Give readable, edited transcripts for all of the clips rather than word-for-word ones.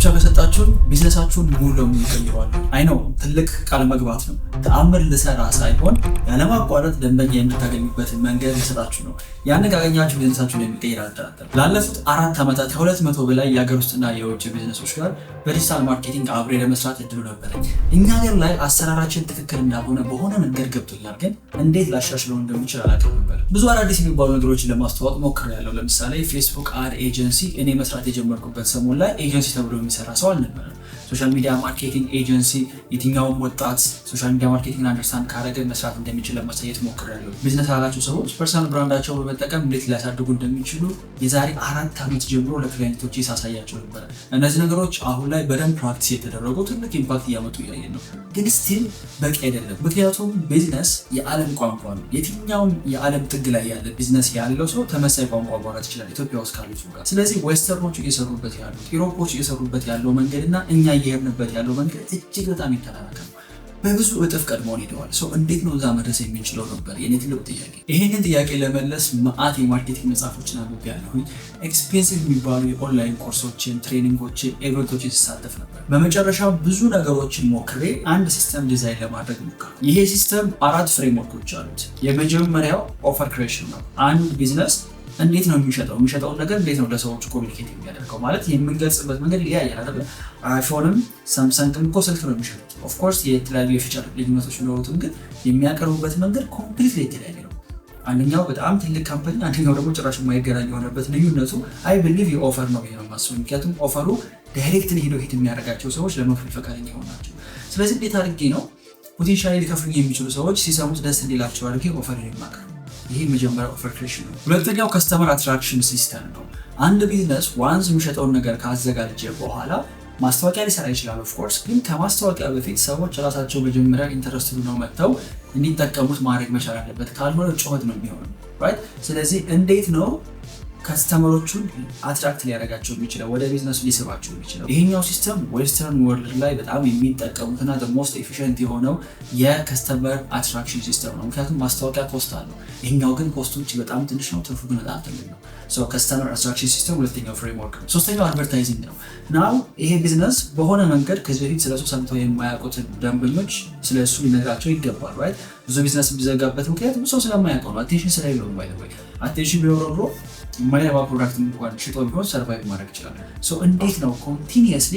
ብቻ ከሰጣችሁን ቢዝነሳችሁን ሙሉ ለሙሉ ይቀይረዋል። አይ ነው ትልቅ ቃል መግባት ነው። ተአምር ልሰራ ሳይሆን ያለማቋረጥ ደንበኛ የምታገኙበትን መንገድ ልሰጣችሁ ነው። ያን ካገኛችሁ ቢዝነሳችሁን የሚቀይር አልጠራጠርም። ላለፉት 4 ዓመታት ከ200 በላይ የሀገር ውስጥና የውጭ ቢዝነሶች ጋር በዲጂታል ማርኬቲንግ አብሬ ለመስራት እድሉ ነበረኝ። እኛ ሀገር ላይ አሰራራችን ትክክል እንዳልሆነ በሆነ መንገድ ገብቶኛል፣ ግን እንዴት ላሻሽለው እንደምችል አላውቅም ነበር። ብዙ አዳዲስ የሚባሉ ነገሮችን ለማስተዋወቅ ሞክሬያለሁ። ለምሳሌ ፌስቡክ አድ ኤጀንሲ እኔ መስራት የጀመርኩበት ሰሞን ላይ ኤጀንሲ ተብሎ የሚሰራ ሰው አልነበረም። ሶሻል ሚዲያ ማርኬቲንግ ኤጀንሲ የትኛውም ወጣት ሶሻል ሚዲያ ማርኬቲንግ አንደርስታንድ ካረገ መስራት እንደሚችል ለማሳየት ሞክሬያለሁ። ቢዝነስ ያላቸው ሰዎች ፐርሰናል ብራንዳቸው በመጠቀም እንዴት ሊያሳድጉ እንደሚችሉ የዛሬ 4 ዓመት ጀምሮ ለክላይንቶች ሳሳያቸው ነበር። እነዚህ ነገሮች አሁን ላይ በደንብ ፕራክቲስ የተደረጉ ትልቅ ኢምፓክት እያመጡ እያየን ነው። ግን ስቲል በቂ አይደለም። ምክንያቱም ቢዝነስ የዓለም ቋንቋ ነው። የትኛውም የዓለም ጥግ ላይ ያለ ቢዝነስ ያለው ሰው ተመሳሳይ ቋንቋ ማውራት ይችላል ኢትዮጵያ ውስጥ ካሉት ጋር። ስለዚህ ዌስተርኖች እየሰሩበት ያሉት ኢሮፖች እየሰሩበት ያለው መንገድና እኛ እየሄድንበት ያለው መንገድ እጅግ በጣም ይተናነቃል። በብዙ እጥፍ ቀድሞን ሄደዋል። ሰው እንዴት ነው እዛ መድረስ የምንችለው ነበር የኔ ትልቁ ጥያቄ። ይሄንን ጥያቄ ለመለስ መዓት የማርኬቲንግ መጽሐፎችን አንብቤያለሁ። ኤክስፔንሲቭ የሚባሉ የኦንላይን ኮርሶችን፣ ትሬኒንጎችን፣ ኢቨንቶችን ሲሳተፍ ነበር። በመጨረሻ ብዙ ነገሮችን ሞክሬ አንድ ሲስተም ዲዛይን ለማድረግ ሞክሬ። ይሄ ሲስተም 4 ፍሬምወርኮች አሉት። የመጀመሪያው ኦፈር ክሬሽን ነው። አንድ ቢዝነስ እንዴት ነው የሚሸጠውን ነገር እንዴት ነው ለሰዎች ኮሚኒኬት የሚያደርገው ማለት የምንገልጽበት መንገድ ይለያያል አይደል? አይፎንም ሳምሰንግም እኮ ስልክ ነው የሚሸጡት። ኦፍ ኮርስ የተለያዩ የፊቸር ልዩነቶች ቢኖሩትም ግን የሚያቀርቡበት መንገድ ኮምፕሊትሊ የተለያየ ነው። አንደኛው በጣም ትልቅ ካምፓኒ፣ አንደኛው ደግሞ ጭራሽ የማይገናኝ የሆነበት ልዩነቱ አይ ብሊቭ የኦፈር ነው ነው የማስበው። ምክንያቱም ኦፈሩ ዳይሬክትሊ ሄዶ ሂት የሚያደርጋቸው ሰዎች ለመክፈል ፈቃደኛ ይሆናቸው። ስለዚህ እንዴት አድርጌ ነው ፖቴንሻሊ ሊከፍሉኝ የሚችሉ ሰዎች ሲሰሙት ደስ እንዲላቸው አድርጌ ኦፈር የማቀርብ። ይሄ መጀመሪያው ኦፈር ክሬሽን ነው። ሁለተኛው ከስተመር አትራክሽን ሲስተም ነው። አንድ ቢዝነስ ዋንስ የሚሸጠውን ነገር ካዘጋጀ በኋላ ማስታወቂያ ሊሰራ ይችላል። ኦፍ ኮርስ ግን ከማስታወቂያ በፊት ሰዎች ራሳቸው መጀመሪያ ኢንተረስትድ ነው መጥተው እንዲጠቀሙት ማድረግ መቻል አለበት። ካልሆነ ጩኸት ነው የሚሆነው ራይት። ስለዚህ እንዴት ነው ከስተመሮቹን አትራክት ሊያደርጋቸው የሚችለው ወደ ቢዝነሱ ሊስባቸው የሚችለው? ይሄኛው ሲስተም ዌስተርን ወርልድ ላይ በጣም የሚጠቀሙትና ሞስት ኤፊሽንት የሆነው የከስተመር አትራክሽን ሲስተም ነው። ምክንያቱም ማስታወቂያ ኮስት አለው። ይሄኛው ግን ኮስቱ በጣም ትንሽ ነው፣ ትርፉ ግን በጣም ትልቅ ነው። ከስተመር አትራክሽን ሲስተም ሁለተኛው ፍሬምወርክ ነው። ሶስተኛው አድቨርታይዚንግ ነው። ናው ይሄ ቢዝነስ በሆነ መንገድ ከዚህ በፊት ስለሱ ሰምተው የማያውቁትን ደንበኞች ስለሱ ሊነግራቸው ይገባል ራይት። ብዙ ቢዝነስ የሚዘጋበት ምክንያት ሰው ስለማያውቀው ነው፣ አቴንሽን ስለሌለው ነው። አቴንሽን ቢኖረው የማይረባ ፕሮዳክት እንኳን ሽጦ ቢሆን ሰርቫይቭ ማድረግ ይችላል። እንዴት ነው ኮንቲኒየስሊ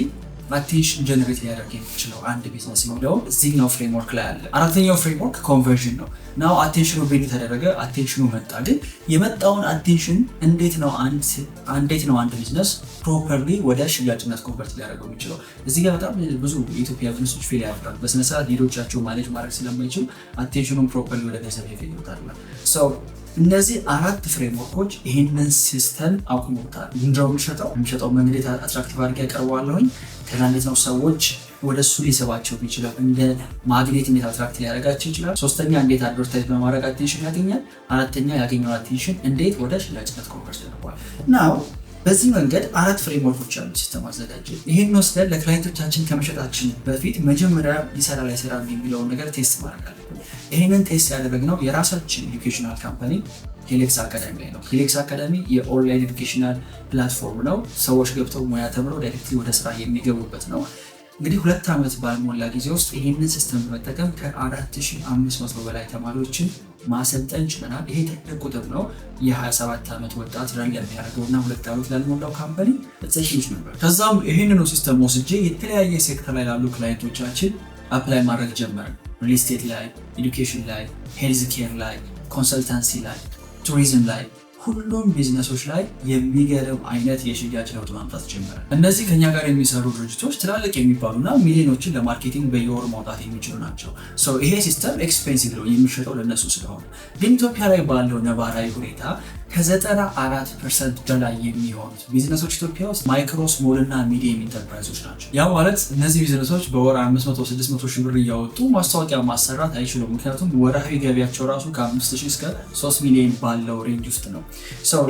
አቴንሽን ጀነሬት ሊያደርግ የሚችለው አንድ ቢዝነስ የሚለው እዚህኛው ፍሬምወርክ ላይ አለ። አራተኛው ፍሬምወርክ ኮንቨርዥን ነው። ናው አቴንሽኑ ቤኒ ተደረገ፣ አቴንሽኑ መጣ። ግን የመጣውን አቴንሽን እንዴት ነው አንድ ቢዝነስ ፕሮፐርሊ ወደ ሽያጭነት ኮንቨርት ሊያደርገው የሚችለው? እዚህ ጋር በጣም ብዙ የኢትዮጵያ ቢዝነሶች ፌል ያደርጋሉ። በስነስርዓት ሊዶቻቸው ማኔጅ ማድረግ ስለማይችሉ አቴንሽኑን ፕሮፐርሊ ወደ ገንዘብ ፌል ይወጣል። እነዚህ 4 ፍሬምወርኮች ይህንን ሲስተም አቁሙታል። ምንድነው የሚሸጠው መንገድ አትራክቲቭ አድርጌ ያቀርበዋለሁኝ። ከዛ እንዴት ነው ሰዎች ወደ እሱ ሊስባቸው የሚችለው? እንደ ማግኔት እንዴት አትራክት ሊያደርጋቸው ይችላል? ሶስተኛ እንዴት አድቨርታይዝ በማድረግ አቴንሽን ያገኛል? አራተኛ ያገኘው አቴንሽን እንዴት ወደ ሽያጭነት ኮንቨርት ያደርገዋል? ናው በዚህ መንገድ 4 ፍሬምወርኮች ያሉ ሲስተም አዘጋጀ። ይህን ወስደን ለክላይንቶቻችን ከመሸጣችን በፊት መጀመሪያ ሊሰራ ላይሰራ የሚለውን ነገር ቴስት ማድረግ አለብን። ይህንን ቴስት ያደረግነው የራሳችን ኤዱኬሽናል ካምፓኒ ሄሌክስ አካዳሚ ላይ ነው። ሄሌክስ አካዳሚ የኦንላይን ኤዱኬሽናል ፕላትፎርም ነው። ሰዎች ገብተው ሙያ ተምረው ዳይሬክትሊ ወደ ስራ የሚገቡበት ነው። እንግዲህ 2 ዓመት ባልሞላ ጊዜ ውስጥ ይህንን ሲስተም በመጠቀም ከ4500 በላይ ተማሪዎችን ማሰልጠን ችለናል። ይሄ ትልቅ ቁጥር ነው። የ27 ዓመት ወጣት ረን የሚያደርገውና 2 ዓመት ላልሞላው ካምፓኒ ተሰሽሽ ነበር። ከዛም ይህንኑ ሲስተም ወስጄ የተለያየ ሴክተር ላይ ላሉ ክላይንቶቻችን አፕላይ ማድረግ ጀመርን። ሪል ስቴት ላይ፣ ኤዱኬሽን ላይ፣ ሄልዝ ኬር ላይ፣ ኮንሰልታንሲ ላይ፣ ቱሪዝም ላይ፣ ሁሉም ቢዝነሶች ላይ የሚገርም አይነት የሽያጭ ለውጥ ማምጣት ጀመረ። እነዚህ ከኛ ጋር የሚሰሩ ድርጅቶች ትላልቅ የሚባሉና ሚሊዮኖችን ለማርኬቲንግ በየወሩ ማውጣት የሚችሉ ናቸው። ይሄ ሲስተም ኤክስፔንሲቭ ነው የሚሸጠው ለነሱ ስለሆነ። ግን ኢትዮጵያ ላይ ባለው ነባራዊ ሁኔታ ከ94% በላይ የሚሆኑት ቢዝነሶች ኢትዮጵያ ውስጥ ማይክሮ፣ ስሞል እና ሚዲየም ኢንተርፕራይዞች ናቸው። ያ ማለት እነዚህ ቢዝነሶች በወር 500-600 ሺህ ብር እያወጡ ማስታወቂያ ማሰራት አይችሉም። ምክንያቱም ወርሃዊ ገቢያቸው ራሱ ከ5,000 እስከ 3 ሚሊዮን ባለው ሬንጅ ውስጥ ነው።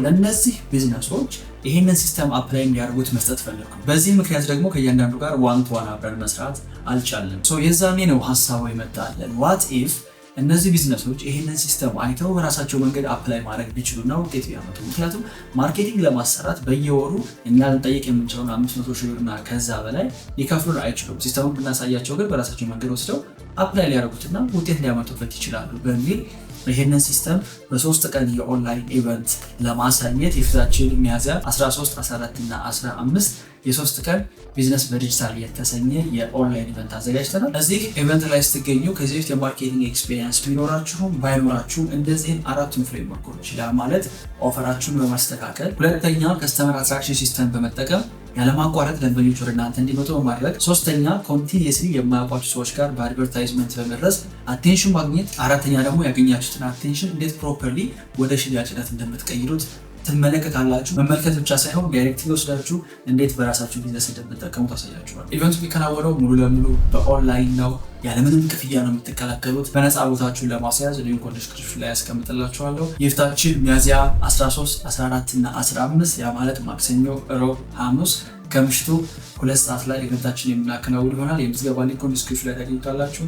ለእነዚህ ቢዝነሶች ይህንን ሲስተም አፕላይ እንዲያደርጉት መስጠት ፈለግኩ። በዚህ ምክንያት ደግሞ ከእያንዳንዱ ጋር ዋን ቱ ዋን አብረን መስራት አልቻለም። የዛኔ ነው ሀሳቡ ይመጣለን ዋት ኢፍ እነዚህ ቢዝነሶች ይህንን ሲስተም አይተው በራሳቸው መንገድ አፕላይ ማድረግ ቢችሉና ውጤት ቢያመጡ። ምክንያቱም ማርኬቲንግ ለማሰራት በየወሩ እኛ ልንጠይቅ የምንችለውን 500 ሺህ ብርና ከዛ በላይ ሊከፍሉን አይችሉም። ሲስተሙን ብናሳያቸው ግን በራሳቸው መንገድ ወስደው አፕላይ ሊያደርጉትና ውጤት ሊያመጡበት ይችላሉ በሚል ይህንን ሲስተም በ3 ቀን የኦንላይን ኢቨንት ለማሳየት የፊታችን ሚያዝያ 13፣ 14 እና 15 የ3 ቀን ቢዝነስ በዲጂታል የተሰኘ የኦንላይን ኢቨንት አዘጋጅተናል። እዚህ ኢቨንት ላይ ስትገኙ ከዚህ በፊት የማርኬቲንግ ኤክስፔሪየንስ ቢኖራችሁም ባይኖራችሁም እንደዚህን 4ቱን ፍሬምወርኮች ማለት ኦፈራችሁን በማስተካከል፣ ሁለተኛ ከስተመር አትራክሽን ሲስተም በመጠቀም ያለማቋረጥ ደንበኞች ወደ እናንተ እንዲመጡ በማድረግ፣ ሶስተኛ ኮንቲኒየስሊ የማያውቋቸው ሰዎች ጋር በአድቨርታይዝመንት በመድረስ አቴንሽን ማግኘት፣ አራተኛ ደግሞ ያገኛችሁትን አቴንሽን እንዴት ፕሮፐርሊ ወደ ሽያጭነት እንደምትቀይሩት ትመለከታላችሁ። መመልከት ብቻ ሳይሆን ዳይሬክትሊ ወስዳችሁ እንዴት በራሳችሁ ቢዝነስ እንደምትጠቀሙ ታሳያችኋል። ኢቨንቱ የሚከናወነው ሙሉ ለሙሉ በኦንላይን ነው። ያለምንም ክፍያ ነው የምትቀላቀሉት። በነፃ ቦታችሁን ለማስያዝ ሊንኩን ዲስክሪፕሽን ላይ ያስቀምጥላችኋለሁ። የፊታችን ሚያዝያ 13፣ 14 እና 15 ያ ማለት ማክሰኞ፣ ሮብ፣ ሐሙስ ከምሽቱ 2 ሰዓት ላይ ኢቨንታችን የምናከናውን ይሆናል። የምትገባ ሊንኩን ዲስክሪፕሽን ላይ ታገኙታላችሁ።